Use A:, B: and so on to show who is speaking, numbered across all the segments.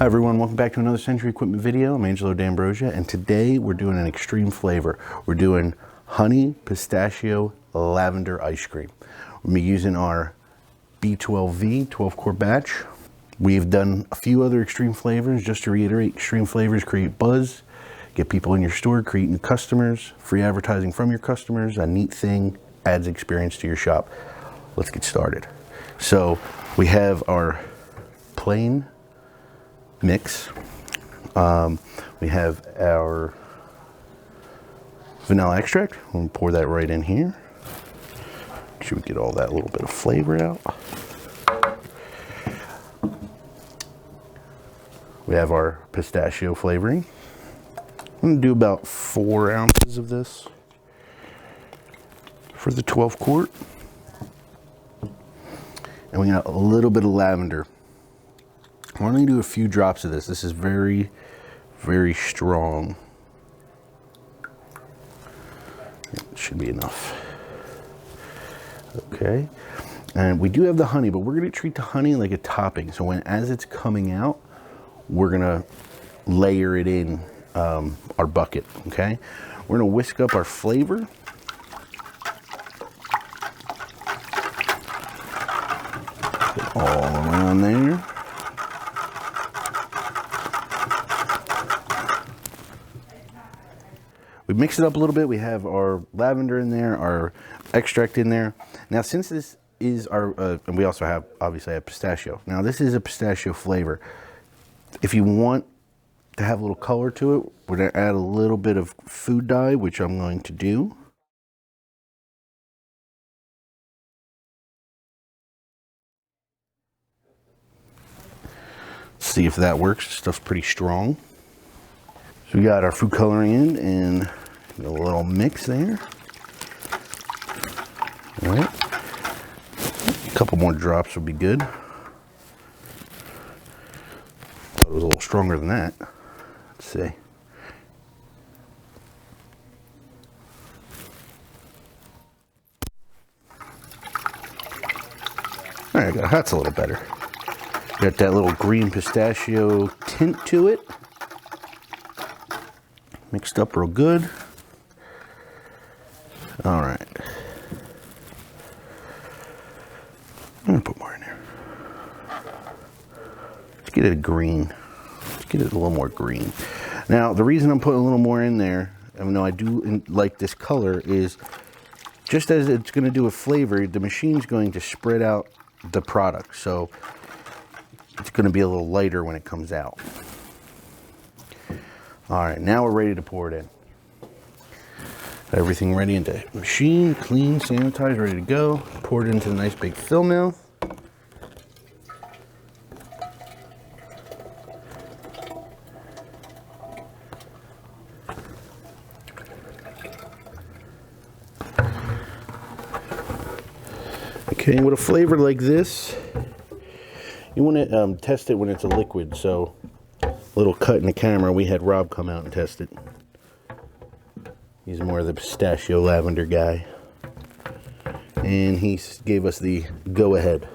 A: Hi everyone, welcome back to another Sentry Equipment video. I'm Angelo D'Ambrosia, and today we're doing an extreme flavor. We're doing Honey Pistachio Lavender Ice Cream. We'll be using our B12V 12-quart batch. We've done a few other extreme flavors. Just to reiterate, extreme flavors create buzz, get people in your store, create new customers, free advertising from your customers, a neat thing, adds experience to your shop. Let's get started. So we have our plain mix. We have our vanilla extract. We'll pour that right in here. Make sure we get all that little bit of flavor out. We have our pistachio flavoring. I'm going to do about 4 ounces of this for the 12 quart. And we got a little bit of lavender. I'm only do a few drops of this. This is very, very strong. It should be enough. Okay. And we do have the honey, but we're going to treat the honey like a topping. So as it's coming out, we're going to layer it in our bucket. Okay. We're going to whisk up our flavor. Get all around there. We mix it up a little bit. We have our lavender in there, our extract in there. Now, since this is our, and we also have, obviously, a pistachio. Now, this is a pistachio flavor. If you want to have a little color to it, we're going to add a little bit of food dye, which I'm going to do. See if that works. This stuff's pretty strong. So we got our food coloring in and a little mix there. All right. A couple more drops would be good. Thought it was a little stronger than that. Let's see. All right, that's a little better. Got that little green pistachio tint to it. Mixed up real good. All right. I'm gonna put more in there. Let's get it a green. Let's get it a little more green. Now, the reason I'm putting a little more in there, even though I do like this color, is just as it's gonna do with flavor, the machine's going to spread out the product. So it's gonna be a little lighter when it comes out. All right, now we're ready to pour it in. Everything ready into the machine, clean, sanitized, ready to go. Pour it into the nice big fill mouth. Okay, with a flavor like this, you want to test it when it's a liquid. So, little cut in the camera, we had Rob come out and test it. He's more of the pistachio lavender guy. And he gave us the go ahead.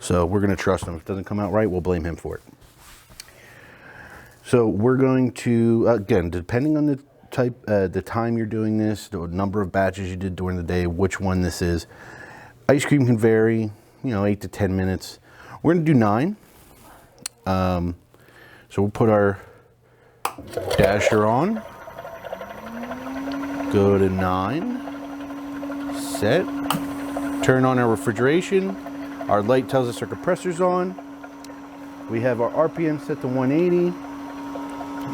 A: So we're going to trust him. If it doesn't come out right, we'll blame him for it. So we're going to, again, depending on the type, the time you're doing this, the number of batches you did during the day, which one this is. Ice cream can vary, 8 to 10 minutes. We're going to do 9. So we'll put our dasher on, go to 9, set, turn on our refrigeration. Our light tells us our compressor's on. We have our RPM set to 180.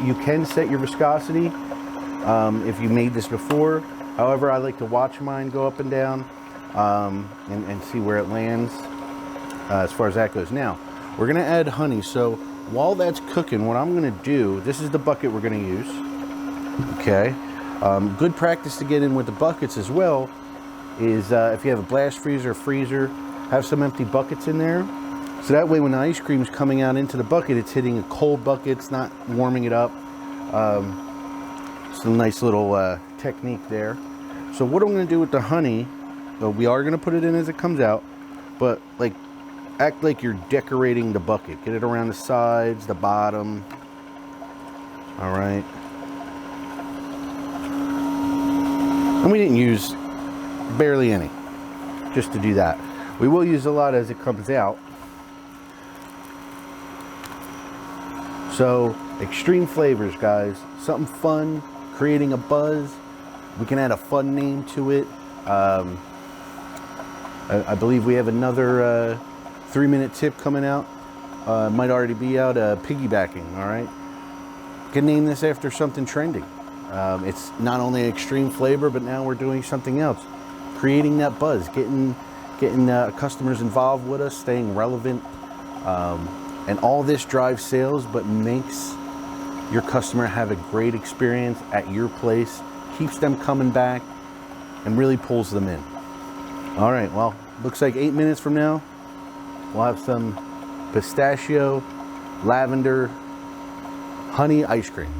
A: You can set your viscosity if you made this before. However, I like to watch mine go up and down and see where it lands as far as that goes. Now, we're gonna add honey. So while that's cooking, what I'm gonna do, this is the bucket we're gonna use, okay? Good practice to get in with the buckets as well is if you have a blast freezer or freezer, have some empty buckets in there. So that way when the ice cream is coming out into the bucket, it's hitting a cold bucket, it's not warming it up. It's a nice little technique there. So what I'm gonna do with the honey, we are gonna put it in as it comes out, but like act like you're decorating the bucket. Get it around the sides, the bottom. All right. And we didn't use barely any, just to do that. We will use a lot as it comes out. So, extreme flavors, guys. Something fun, creating a buzz. We can add a fun name to it. I believe we have another 3-minute tip coming out. Might already be out, piggybacking, all right? You can name this after something trending. It's not only extreme flavor, but now we're doing something else. Creating that buzz, getting customers involved with us, staying relevant. And all this drives sales, but makes your customer have a great experience at your place, keeps them coming back, and really pulls them in. All right, well, looks like 8 minutes from now, we'll have some pistachio, lavender, honey ice cream.